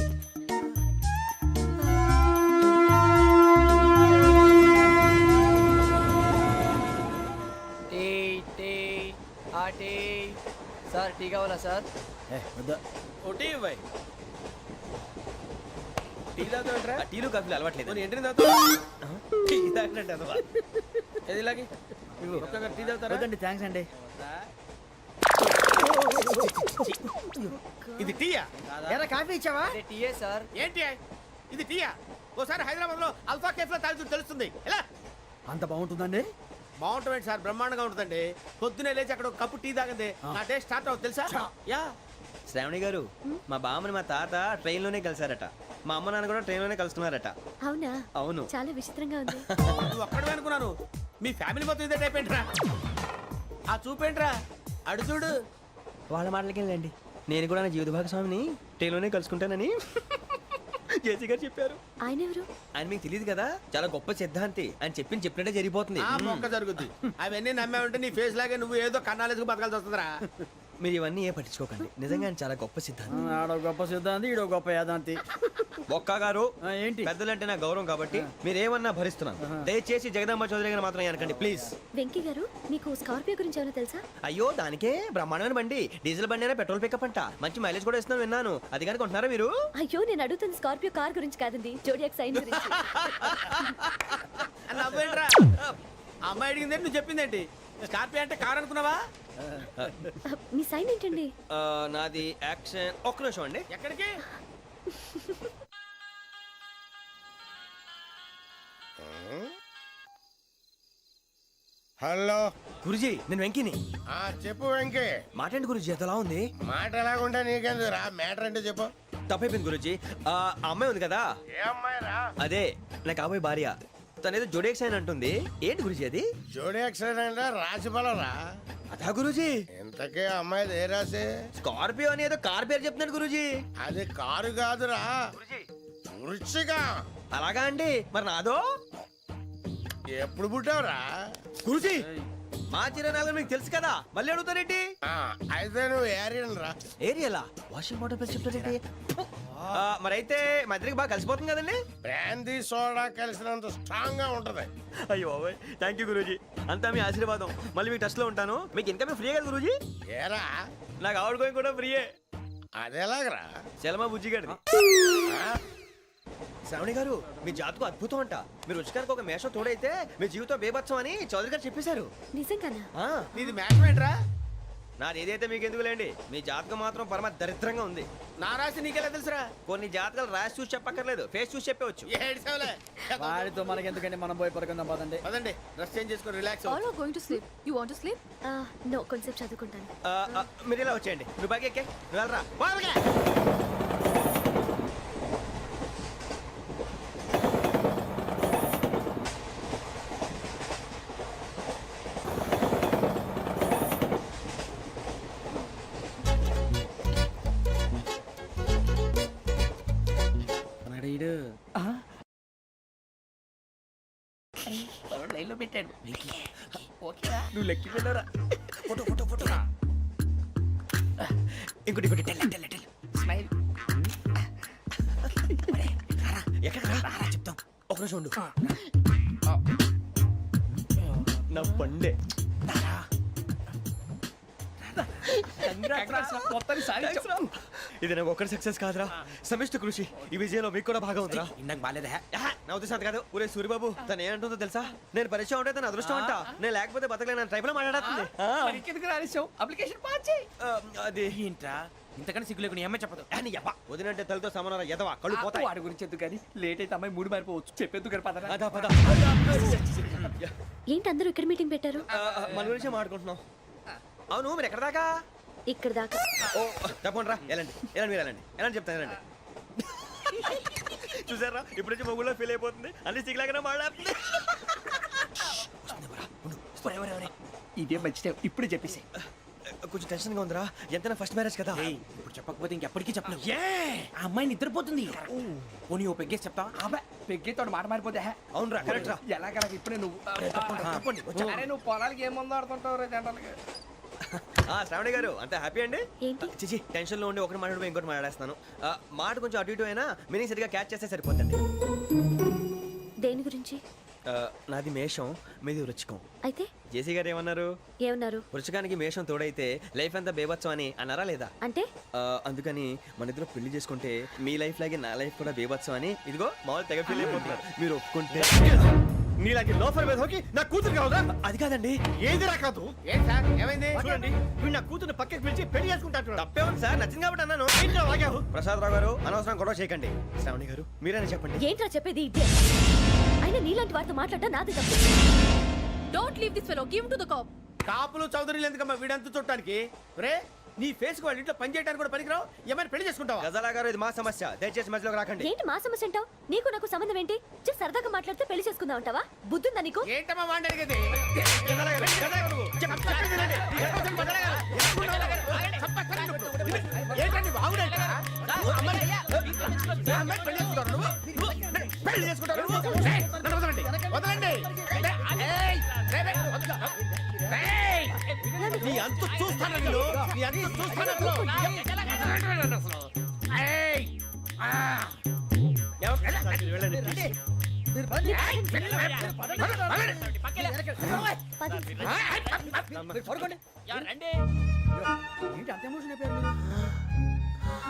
టీ టీ ఆ టీ సార్ టీ కావాలా సార్? వద్దా. ఒకటి ఇవ్వాయి. టీ తాగుతావంటరా? టీలు కాఫీలు అలవాట్లేదు. ఎంట్రీ తాగుతావా? టీ తాగినట్టు అదవా. ఏది ఇలాగే ఒక్కొక్కరు టీ తాగుతారా? వద్దండి, థ్యాంక్స్ అండి. ఇది టీయా? ఎరా కాఫీ ఇచ్చావా? అదే టీయే సార్. ఏంటి ఇది టీయా? ఓసారి హైదరాబాద్ లో అల్ఫా కేఫ్ లో తాగుతూ తెలుస్తుంది. ఎలా అంత బాగుంటుందండి? బాగుంటుంది సార్, బ్రహ్మాండంగా ఉంటుందండి. పొద్దునే లేచి అక్కడ ఒక కప్పు టీ తాగండి నా డే స్టార్ట్ అవుతుంది తెలుసా? యా శ్రావణి గారు, మా బామ్మని మా తాత ట్రైన్ లోనే కలిసారట, మా అమ్మ నాన్న కూడా ట్రైన్ లోనే కలుస్తున్నారట. అవునా? అవును. చాలా విచిత్రంగా ఉంది. నువ్వు ఒక్కడే అనుకున్నాను, మీ ఫ్యామిలీ మొత్తం ఇదే టైప్ ఏంట్రా? ఆ చూపేంట్రా, అడు చూడు. వాళ్ళ మాటలకి వెళ్ళండి, నేను కూడా నా జీవిత భాగస్వామిని ట్రైన్ లోనే కలుసుకుంటానని జేసీ గారు చెప్పారు. ఆయన ఎవరు? ఆయన మీకు తెలియదు కదా, చాలా గొప్ప సిద్ధాంతి అని చెప్పినట్టే జరిగిపోతుంది. ఆ మొక్క జరుగుద్ది. అవన్నీ నమ్మే ఉంటే నీ ఫేస్ లాగే నువ్వు ఏదో కన్నాలేసుకు బతకాల్సి వస్తుందిరా. మీరు ఇవన్నీ ఏ పట్టించుకోకండి, నిజంగా ఆయన చాలా గొప్ప సిద్ధాంతి. ఆడో గొప్ప సిద్ధాంతి, ఈడో గొప్ప యాదాంతి. ఒక్క గారు, ఏంటి? పెద్దలంటే నా గౌరవం కాబట్టి మీరేమన్నా భరిస్తున్నాను, దయచేసి జగదాంబ చౌదరి గారు మాత్రం అనకండి ప్లీజ్. వెంకీ గారు, మీకు స్కార్పియో గురించి ఏమైనా తెలుసా? అయ్యో దానికే బ్రహ్మాండమైన బండి, డీజిల్ బండి అయినా పెట్రోల్ పికప్ అంట, మంచి మైలేజ్ కూడా ఇస్తున్నాను విన్నాను, అది కానీ కొంటున్నారా మీరు? అయ్యో నేను అడుగుతుంది స్కార్పియో కార్ గురించి కాదండి, జోడియాక్ సైన్ గురించి. నవ్వేంట్రా? ఆ అమ్మాయి అడిగింది నువ్వు చెప్పిందేంటి? స్కార్పియో అంటే కార్ అనుకున్నావా? మీ సైన్ ఏంటండి? నాది యాక్షన్. ఒక్క నిమిషం అండి. ఎక్కడికి? హలో గురుజీ, నేను వెంకిని. చెప్పు వెంకీ. మాట్లాడండి గురుజీ, ఎంతలా ఉంది? మాట ఎలాగుంటా నీకెందుకు రా, మ్యాటర్ అంటే చెప్పు. తప్పైపోయింది గురుజీ. ఆ అమ్మాయి ఉంది కదా, ఏ అమ్మాయి రా? అదే నా కాబోయే భార్య, తనేదో జోడేక్స్ అని అంటుంది. ఏంటి గురుజీ అది? జోడి యాక్సిడెంట్ రాసి బలరా? అదా గురుజీ. ఇంతకే అమ్మాయి ఏ రాసి? స్కార్పియో అని ఏదో కార్ పేరు చెప్తున్నాడు గురుజీ. అది కారు కాదురా, వృచ్చిక. అలాగా అండి, మరి నాదో? ఎప్పుడు పుట్టావురా? గురుజీ మా చిరనాలు మీకు తెలుసు కదా, మళ్ళీ అడుగుతారేంటి? అయితే నువ్వు ఏరియన్ రా. ఏరియలా? వాషింగ్ వాటర్ పేరు చెప్తారేంటి? మరైతే మా ఇద్దరికి బాగా కలిసిపోతుంది కదండి. బ్రాందీ సోడా కలిసినంత స్ట్రాంగ్ గా ఉంటది. అయ్యో థ్యాంక్ యూ గురూజీ, అంతా మీ ఆశీర్వాదం. మళ్ళీ మీకు టచ్ లో ఉంటాను. మీకు ఇన్కమ్ ఫ్రీ కదా గురూజీ? ఏరా, నాకు ఆవిడ గోయింగ్ కూడా ఫ్రీయే. అదెలాగరా? చలమా బుజ్జి గారిది. శ్రావణి గారు, మీ జాతకు అద్భుతం అంట. మీరు రుచికారికి ఒక మేషం తోడైతే మీ జీవితం బేబత్సం అని చౌదరి గారు చెప్పేశారు. నిజంగానా? నీది మ్యాచ్ ఏంట్రా? నాది ఏదైతే మీకు ఎందుకులేండి, మీ జాతకం మాత్రం పరమ దరిద్రంగా ఉంది. నా రాసి నీకెలా తెలుసురా? కొన్ని జాతకాలు రాసి చూసి చెప్పక్కర్లేదు, ఫేస్ చూసి చెప్పవచ్చు. వాడితో మనకి ఎందుకంటే మనం పోయి పడుకుందాం పదండి. పదండి, డ్రెస్ చేంజ్ చేసుకొని relax. All are going to sleep. You want to sleep? No, కొంచెం చదువుకుంటాను. మీరు ఇలా వచ్చేయండి, నువ్వు బాగా ఎక్కే, నువ్వు వెళ్ళరా. లైన్లో పెట్టాడు. నువ్వు లెక్కి వెళ్ళరా. Photo photo photo. ఇంకోటి ఇంకోటి. Tell smile. ఎక్కడ రా చెప్తాం, ఒక నిమిషం ఉండు. నా పండే. ఇది నాకు ఒక్కరి సక్సెస్ కాదురా, సమిష్టి కృషి. ఈ విజయంలో మీకు కూడా భాగం ఉందిరా. ఇందాక బాగాలేదా? నా ఉద్దేశం అంత కాదు. ఊరే సూరిబాబు, తను ఏమంటుందో తెలుసా? నేను పరిచయం ఉంటే తన అదృష్టం అంట, నేను లేకపోతే బతకలేను ట్రైబ్ లో మాట్లాడుతుంది. ఎందుకు రాలేసావు? అప్లికేషన్ పాస్ చేయి. అది ఏంట్రా ఇంతకన్నా సిగ్గు లేకుండా ఏమై చెప్పదు. వదినంటే తలతో సమానం ఎదవా, కళ్ళు పోతాయి. వాడి గురించి ఎందుకు కానీ లేట్ అయితే అమ్మాయి మూడు మారిపోవచ్చు. చెప్పేందుకు గారు పదరా. అదా పద. ఏంటి అందరూ ఇక్కడ మీటింగ్ పెట్టారు? మన గురించే మాట్లాడుకుంటున్నాం. అవును, మీరు ఎక్కడ దాకా? ఇక్కడ దాకా. ఓ తప్పకుండా రా వెళ్ళండి వెళ్ళండి మీరు వెళ్ళండి వెళ్ళండి చెప్తాను వెళ్ళండి. చూసారా ఇప్పుడు నుంచి మొగుల్లో ఫీల్ అయిపోతుంది అన్ని సిగ్లాగానే మాట్లాడుతుంది. ఇదే మంచి టైం ఇప్పుడు చెప్పేసి. కొంచెం టెన్షన్గా ఉందిరా ఎంతైనా ఫస్ట్ మ్యారేజ్ కదా. ఇప్పుడు చెప్పకపోతే ఇంకెప్పటికీ చెప్పలేవు. ఆ అమ్మాయి నిద్రపోతుంది. పోనీ ఓ పెగ్గేసి చెప్తా. అబ్బా పెగ్గేతో మాట మారిపోతే అవునరా కరెక్ట్ రా. ఎలాగలా ఇప్పుడే నువ్వు అరే నువ్వు పొలాలకి ఏం ముందు ఆడుతుంటావు రే జనరల్గా. శ్రావణి గారు అంత హ్యాపీ అండి? ఏంటి? చిచి టెన్షన్ లో ఉండి ఒకటి మాట్లాడిపోయి ఇంకోటి మాట్లాడేస్తాను. మాట కొంచెం అటు ఇటు అయినా మీనింగ్ సరిగా క్యాచ్ చేస్తే సరిపోతుంది. దేని గురించి? నాది మేషం మీది వృచ్చికం. అయితే జేసీ గారు ఏమన్నారు? ఏమన్నారు? వృచ్చికానికి మేషం తోడైతే లైఫ్ అంతా బేబత్సం అని అన్నారా లేదా? అంటే అందుకని మన ఇద్దరు పెళ్లి చేసుకుంటే మీ లైఫ్ లాగే నా లైఫ్ కూడా బేబత్సం అని ఇదిగో మామూలు తెగ ఫీల్ అయిపోతున్నారు. మీరు ఒప్పుకుంటే నీలాంటి లోఫర్ మీద హోకి నా కూతురు కావదా? అది కాదండి. ఏది రా కాదు? ఏం సార్ ఏమైంది? చూడండి వీడు నా కూతురు పక్కకి పిలిచి పెళ్లి చేసుకుంటాడు. తప్పే ఉంది సార్, నచ్చింది కాబట్టి అన్నాను. ప్రసాద్ రావు గారు అనవసరం గొడవ చేయకండి. శ్రావణి గారు మీరైనా చెప్పండి. ఏంట్రా చెప్పేది? ఇదే అయినా నీలాంటి వారితో మాట్లాడటం నాది తప్పు. Don't leave this fellow, give to the cop. కాపులు చౌదరులు ఎందుకమ్మా వీడంతా చుట్టానికి? రే నీ ఫేస్ కు వాళ్ళ ఇంట్లో పని చేయడానికి కూడా పనికిరావు. ఏమైనా పెళ్లి చేసుకుంటావా? గజాలా గారు ఇది మా సమస్య, దయచేసి మధ్యలోకి రాకండి. ఏంటి మా సమస్య అంటావు? నీకు నాకు సంబంధం ఏంటి? జస్ట్ సరదాగా మాట్లాడితే పెళ్లి చేసుకుందాం అంటావా? బుద్ధుందా నీకు? ఏంటమ్మా వాడిని అడిగేది? ఏంటండి బాగుండేట? పెళ్లి చేసుకుంటారు వదలండి. నీ అంత చూస్తాను నీ అంత చూస్తాను.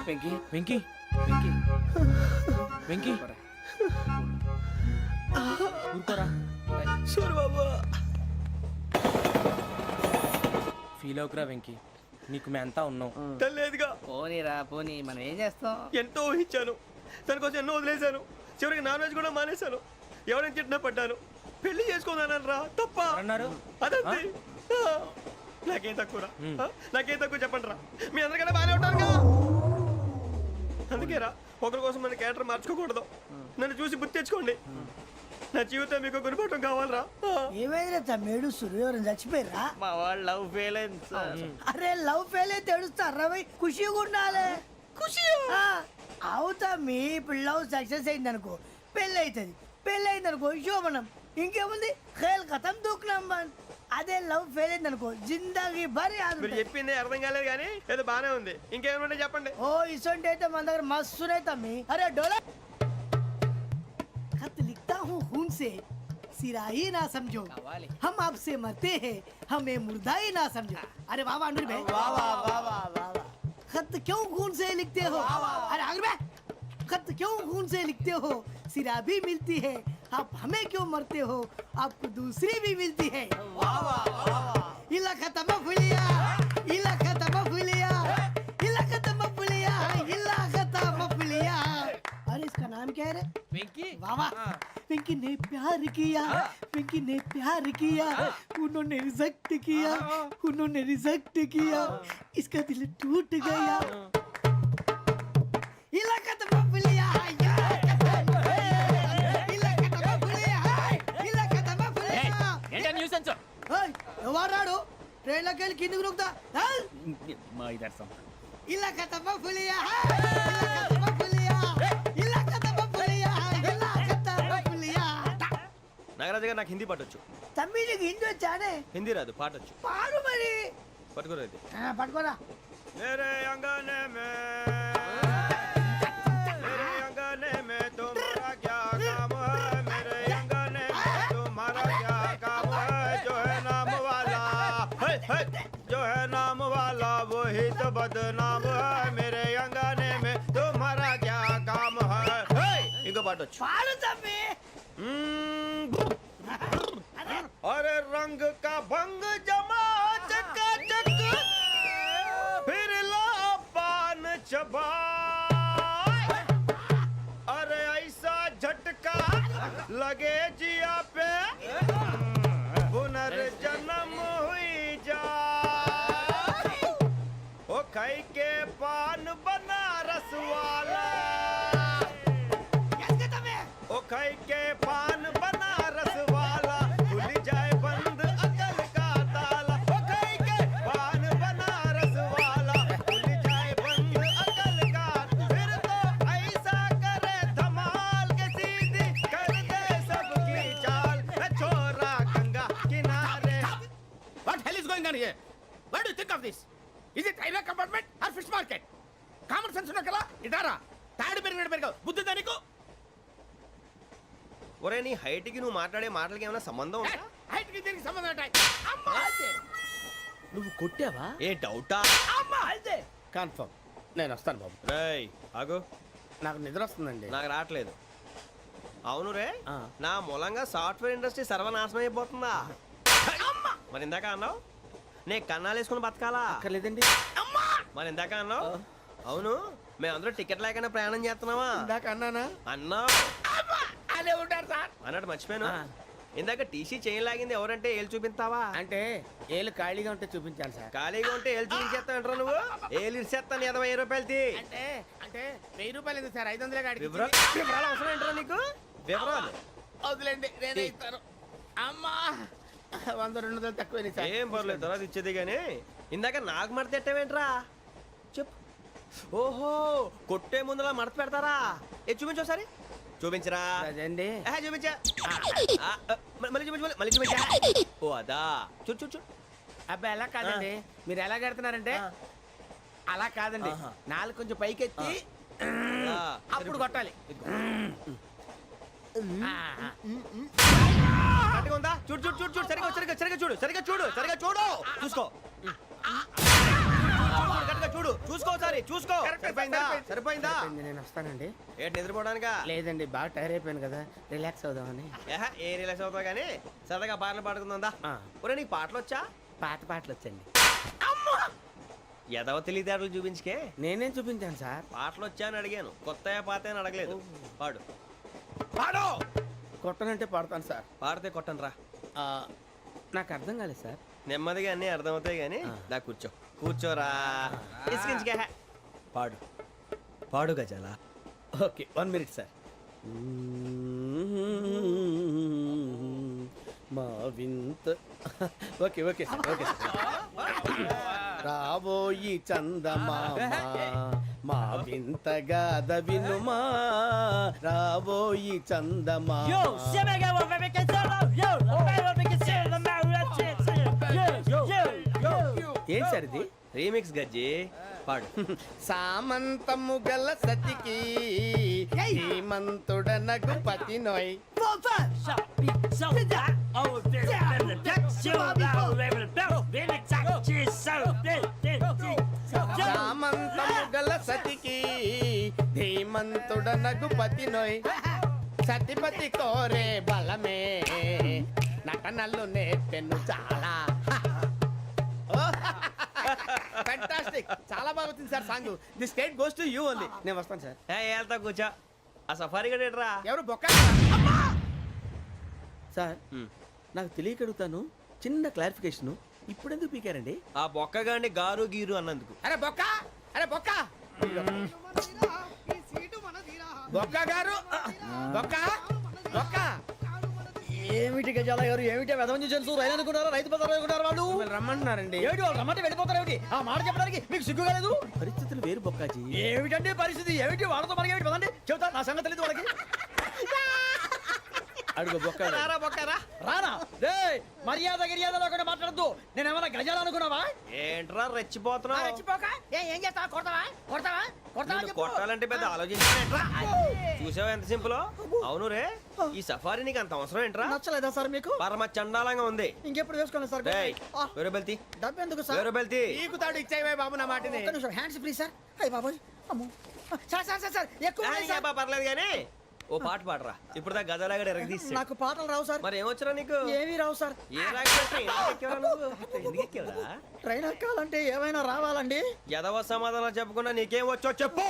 వెంకీ వెంకీ వెంకీ వెంకీ ఊరుకోరా. ఫీల్ అవుకురా వెంకీ, నీకు మేమంతా ఉన్నాం. తెలియదుగా. పోనీరా పోనీ, మనం ఏం చేస్తాం? ఎంతో ఊహించాను, తన కోసం ఎన్నో వదిలేశాను, చివరికి నాన్ వెజ్ కూడా మానేశాను. ఎవరైనా తిట్టినా పడ్డాను. పెళ్లి చేసుకున్నాను రా తప్ప అన్నారు. అదంతే. నాకేం తక్కువ నాకేం తక్కువ చెప్పండి రా. మీ అందరికన్నా బాగానే ఉంటారుగా. అందుకే రా ఒకరి కోసం మన క్యారెక్టర్ మార్చుకోకూడదు. నన్ను చూసి గుర్తు తెచ్చుకోండి. నా జీవితం మీకు గురిపటం కావాలరా. ఏమైనా తమ్మేడు సూర్యవరం చచ్చిపోయిరా? మా వాళ్ళు లవ్ ఫెయిల్ అయింది సార్. అరే లవ్ ఫెయిల్ అయితే ఏడుస్తారా? ఖుషిగా ఉండాలి. ఖుషి అవుతా. మీ ఇప్పుడు లవ్ సక్సెస్ అయింది అనుకో పెళ్ళి అవుతుంది. పెళ్ళి అయింది అనుకో శోభనం. ఇంకేముంది ఖేల్ కథం దూకునాం బంద్. అదే లవ్ ఫెయిల్ అయింది అనుకో జిందాగీ భారీ. మీరు చెప్పింది అర్థం కాలేదు కానీ ఏదో బానే ఉంది. ఇంకేమైనా చెప్పండి. ఓ ఇసొంటి అయితే మన దగ్గర మస్తునే తమ్మి. అరే డోలా खत लिखता हूँ खून से सिरा ही ना समझो, हम आपसे मरते हैं हमें मुर्दा ही ना समझो. अरे वाह वाह अनुर भाई, वाह वाह वाह वाह वाह. खत क्यों खून से लिखते हो? अरे अनुर भाई खत क्यों खून से लिखते हो? सिरा भी मिलती है, आप हमें क्यों मरते हो? आपको दूसरी भी मिलती है. वाह वाह वाह. इला खत्म फुलिया, इला खत्म फुलिया, इला खत्म फुलिया, इला खत्म फुलिया. अरे इसका नाम क्या है रे? వెంకీ वाह वाह. पिंकी ने प्यार किया, पिंकी ने प्यार किया, उन्होंने रिजेक्ट किया, उन्होंने रिजेक्ट किया, इसका दिल टूट गया. इलाका तो बबलिया ఎవరాడు ట్రైన్లోకి వెళ్ళి కిందికి నొక్కుతా. మా ఇదర్శం ఇలాకా తప్ప పులియా, ఇలాకా తప్ప పులియా, ఇలాకా తప్ప పులియా, ఇలాకా తప్ప పులియా. నాగరాజు గారు నాకు హిందీ పాటొచ్చు. తమ్మి నీకు హిందీ వచ్చానే? హిందీ రాదు, పాటొచ్చు. పాడు మరి. పట్టుకోరు అయితే. పట్టుకోరా. मेरे अंगने में तुम्हारा क्या काम है? मेरे अंगने में तुम्हारा क्या काम है? जो है नाम वाला जो है नाम वाला वही तो बदनाम है. मेरे अंगने में तुम्हारा क्या काम है? इनको बाटो पाड़ो तम्मी. अरे रंग का भंग जमा चकाचक फिर ला पान चबा. अरे ऐसा झटका लगे जिया पे पुनर्जन्म हुई जा. खाई के पान बनारस वाला ओ खाई के पान बनारस वाला खुल जाए बंद अकल का ताला ओ खाई के पान बनारस वाला खुल जाए बंद अकल का फिर तो ऐसा करे धमाल के सीधी कर दे सबकी चाल छोरा गंगा किनारे What hell is going on here? What do you think of this? Is it railway compartment or fish market? Common sense ఉన్న కదా ఇదారా తాడు పెరిగావు బుద్ధి దానికి ఒరే నీ హైట్ కి నువ్వు మాట్లాడే మాటలకి ఏమైనా సంబంధం ఉందా హైట్ కి దీనికి సంబంధం ఉంటాయి అమ్మా అదే నువ్వు కొట్టావా? ఏ డౌటా అమ్మా అదే కన్ఫర్మ్ నేను వస్తాను బాబు రేయ్ ఆగు నాకు నిద్ర వస్తుందండి నాకు రావట్లేదు అవును రే ఆ. నా మూలంగా సాఫ్ట్వేర్ ఇండస్ట్రీ సర్వనాశనం అయిపోతుందా మరి ఇందాక అన్నావు నే కన్నాలు వేసుకుని బతకాలా అక్కర్లేదండి. మరి ఇందాక అన్నావు అవును మేమందరూ టికెట్ లేకుండా ప్రయాణం చేస్తున్నావా ఇందాక అన్నానా అన్నావు అదే ఉంటారు సార్ అన్నట్టు మర్చిపోయాను ఆ. ఇందాక టీసీ చేయి లాగింది ఎవరంటే ఏళ్ళు చూపిస్తావా అంటే ఏళ్ళు ఖాళీగా ఉంటే చూపించాలి సార్ ఖాళీగా ఉంటే ఏళ్ళు చూపించేస్తానంటారా నువ్వు ఏళ్ళు ఇచ్చేస్తాను 20 రూపాయలది అంటే అంటే 1000 రూపాయలు ఎందుకు సార్ 500 గాడికి వివరాలు అవసరం ఏంటరా నీకు వివరాలు వదిలేండి నేనే ఇస్తాను అమ్మా 100 200 తక్కువ సార్ ఏం పర్లేదు తర్వాత ఇచ్చేది కానీ ఇందాక నాకు మడత ఎట్టవేంట్రా చెప్పు ఓహో కొట్టే ముందులా మడత పెడతారా ఏ చూపించు ఒకసారి చూపించరా అదండి చూపించా మళ్ళీ చూపించు మళ్ళీ చూపించా ఓ అదా చూడు చూడు చూడు అబ్బాయి ఎలా కాదండి మీరు ఎలా కడుతున్నారంటే అలా కాదండి నాలుగు కొంచెం పైకెత్తి ఆ, అప్పుడు కొట్టాలి కరెక్ట్గా ఉందా చూడు చూడు చూడు చూడు సరిగా సరిగా సరిగా చూడు సరిగా చూడు సరిగా చూడు చూసుకో కరెక్ట్గా చూడు చూసుకో ఒకసారి చూసుకో సరిపోయిందా సరిపోయిందా సరిపోయింది, నేను వస్తానండి ఏంటి నిద్రపోవడానికా లేదండి బాగా టైర్ అయిపోయాను కదా రిలాక్స్ అవుదామని ఏ రిలాక్స్ అవుతావు కానీ సరదాగా పాటలు పాడుకుందా ఆ. ఒరే నీకు పాటలు వచ్చా పాత పాటలు వచ్చండి ఎదవ తెలివితేటలు చూపించుకే నేనేం చూపించాను సార్ పాటలు వచ్చా అని అడిగాను కొత్త పాత అని అడగలేదు పాడు పాడు కొట్టనంటే పాడతాను సార్ పాడితే కొట్టను రా ఆ, నాకు అర్థం కాలేదు సార్ నెమ్మదిగా అన్నీ అర్థమవుతాయి కానీ దా కూర్చో కూర్చోరా ఇసుకించుకే పాడు పాడు గజాల ఓకే 1 మినిట్ సార్ మా వింత okay okay sir okay sir రాబోయి చందమామ మా వింతగా వినుమా రాబోయి చందమామ ఏం సార్ ఇది రీమిక్స్ గజ్జి పాడు సామంతము గల సతికి హేమంతుడనగు పతి నోయ్ సామంతము గల సతికి ధీమంతుడనగు పతి నోయ్ సతిపతి కోరే బలమే నటనలు నేర్పెను చాలా ఫ్యాంటాస్టిక్ చాలా బాగా వచ్చింది sir song the state goes to you only నేను వస్తాను సార్ వెళ్తా కూర్చో ఆ సఫారీ గడేట్రా ఎవరు బొక్క సార్ నాకు తెలియక అడుగుతాను చిన్న క్లారిఫికేషన్ ఇప్పుడు ఎందుకు పీకారండి ఆ బొక్కగాండి గారు గీరు అన్నందుకు అరే బొక్క అరే బొక్క బొక్క గారు బొక్క బొక్క ఏమిటి గజాల గారు ఏమిటి వెదవని చూసారు రైలు అనుకున్నారా రైతు బజార్ అనుకున్నారు వాళ్ళు మిమ్మల్ని రమ్మంటున్నారండి ఏమిటి వాళ్ళు రమ్మంటే వెళ్ళిపోతారు ఏమిటి ఆ మాట చెప్పడానికి మీకు సిగ్గు కాలేదు పరిస్థితులు వేరు బొక్కాజీ ఏమిటండి పరిస్థితి ఏమిటి వాళ్ళతో మనకి ఏమిటి పదండి చెబుతా నా సంగతి తెలియదు వాళ్ళకి అడుగు బొక్క రారా బొక్కరా రానా రే మర్యాద గిర్యాద లేకుండా మాట్లాడద్దు నేను ఏమైనా గజాలు అనుకున్నావా ఏంట్రా రెచ్చిపోతున్నావు రెచ్చిపోక ఏం చేస్తావా కొడతావా కొడతావా కొడతావా నిన్ను చెప్పు. కొట్టాలంటే పెద్ద ఆలోచించానేంట్రా చూసావా ఎంత సింపుల్ అవును రే ఈ సఫారీ నీకు అంత అవసరం ఏంట్రా నచ్చలేదా సార్ మీకు పరమ చండాలంగా ఉంది ఇంకెప్పుడు వేసుకోండి సార్ డేయ్, ఆ, వేరే బెల్తి డబ్బు ఎందుకు సార్ వేరే బెల్తి నీకు తాడు ఇచ్చాయి బాబు నా మాటని ఒక్క నిమిషం హ్యాండ్స్ ఫ్రీ సార్ అయ్యి బాబోయ్ అమ్మో సార్ సార్ సార్ సార్ ఎక్కువ ఉన్నాయి సార్. పర్లేదు కానీ ఓ పాట పాడరా ఇప్పుడు దా గదలాగడ ఎరగదీసి నాకు పాటలు రావు సార్ మరి ఏమొచ్చరా నీకు ఏమీ రావు సార్ ఏ రాకపోతే ఎందుకు ఎక్కేవరా నువ్వు? ఎందుకు ఎక్కేవరా? ట్రైన్ ఎక్కాలంటే ఏమైనా రావాలండి ఎదవ సమాధానం చెప్పకుండా నీకేం వచ్చో చెప్పు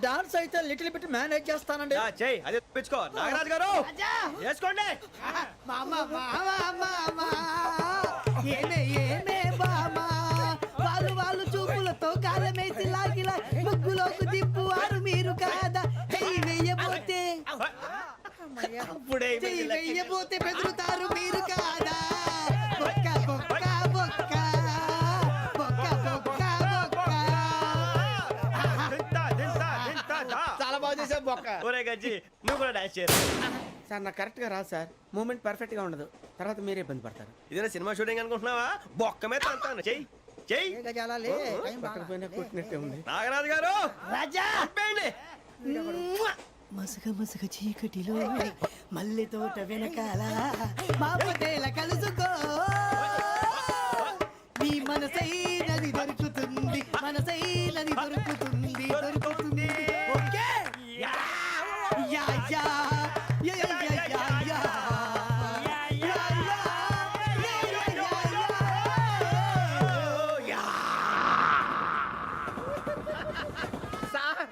డాన్స్ అయితే లిటిల్ బిట్ మేనేజ్ చేస్తానండి ఆ, చెయ్ అదే తెప్పించుకో నాగరాజు గారు వేసుకోండి మామ మామ మామ ఏమే ఏమే బామా వాళ్ళు వాళ్ళు చూపుల ముగ్గులోకి తిప్పువారు మీరు కాదా చెయ్యి వెయ్యబోతే అప్పుడే చెయ్యి వెయ్యబోతే బెదురుతారు మీరు కాదా బొక్క బొక్క బొక్క బొక్క బొక్క బొక్క చాలా బాగా చేసావు బొక్క. ఒరే గజ్జి నువ్వు కూడా డాన్స్ చేయరు. సార్ నాకు కరెక్ట్ గా రాదు సార్ మూమెంట్ పర్ఫెక్ట్ గా ఉండదు తర్వాత మీరే ఇబ్బంది పడతారు. ఇదేనా సినిమా షూటింగ్ అనుకుంటున్నావా? బొక్క మీద అంటాను. చెయ్యి చెయ్యి. పక్కన పోయినా కొట్టినట్టే ఉంది. నాగరాజు గారు రాజా ఆపేయండి. మసక మసక చీకటిలో మల్లె తోట వెనకాల మా పటేల కలుసుకో నీ మనసైనది దొరుకుతుంది మనసైనది దొరుకుతుంది దొరుకుతుంది okay yeah yeah yeah yeah yeah yeah yeah yeah yeah yeah sir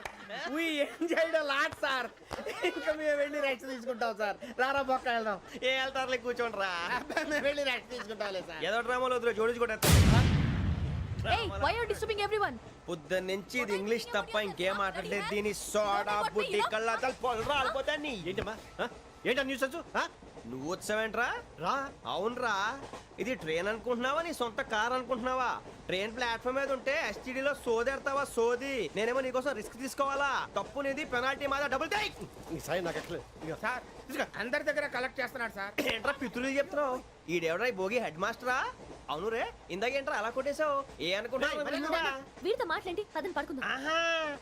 we enjoyed a lot, sir. ఇంకా మేము వెళ్ళి రెస్ట్ తీసుకుంటాం సార్. రారా బొక్క వెళ్దాం. ఏ వెళ్తారులే కూర్చోండి రా. మేము వెళ్ళి రెస్ట్ తీసుకుంటాంలే సార్. ఏదో డ్రామాలో వద్దు జోడించుకుంటా. why are you disturbing everyone? పొద్దున్న నుంచి ఇది ఇంగ్లీష్ తప్ప ఇంకేం మాట్లాడలేదు. దీని సోడా బుడ్డి కళ్ళ పొలరా అల్పోతాన్ని. ఏంటమ్మా ఏంటా న్యూస్ వచ్చు? నువ్వు వచ్చావేంట్రా? రా. అవునరా, ఇది ట్రైన్ అనుకుంటున్నావా నీ సొంత కార్ అనుకుంటున్నావా? ట్రైన్ ప్లాట్ఫామ్ మీద ఉంటే ఎస్టీడీలో సోదేడతావా సోది? నేనేమో నీకోసం రిస్క్ తీసుకోవాలా? తప్పు నీది, పెనాల్టీ మాదా, డబుల్ టై. సార్ అందరి దగ్గర కలెక్ట్ చేస్తున్నాడు సార్. ఏంట్రా పితులు చెప్తున్నావు? ఈడెవడ్రా ఈ భోగి హెడ్ మాస్టరా? అవును రే, ఇందాకేంట్రా అలా కొట్టేశావు? ఏ అనుకుంటున్నావు? వీరితో మాట్లాడి అతను పడుకుందాం. ఆహా,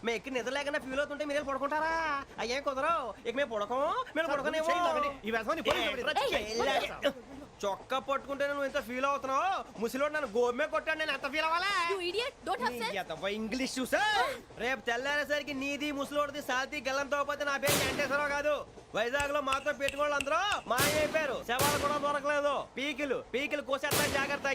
మేము ఎక్కడ నిద్ర లేకుండా ఫీల్ అవుతుంటే మీరు పడుకుంటారా? అయ్యే కుదరవు. ఇక మేము పడకం, మేము పడకనేమో. చొక్కా పట్టుకుంటే నువ్వు ఎంత ఫీల్ అవుతున్నావు? ముసలివాడు నన్ను గోమే కొట్టాడు, నేను ఎంత ఫీల్ అవ్వాలా? You idiot, don't have sense. English చూసా? రేపు తెల్లారేసరికి నీది ముసలోడిది సాల్తీ గల్లంతో పోతే నా పేరు వెంకటేశ్వరరావు కాదు. వైజాగ్ లో మాతో పెట్టుకోళ్ళు అందరూ మాయమైపోయారు. శవాలు కూడా దొరకలేదు. పీకిలు కోసేస్తా, జాగ్రత్త.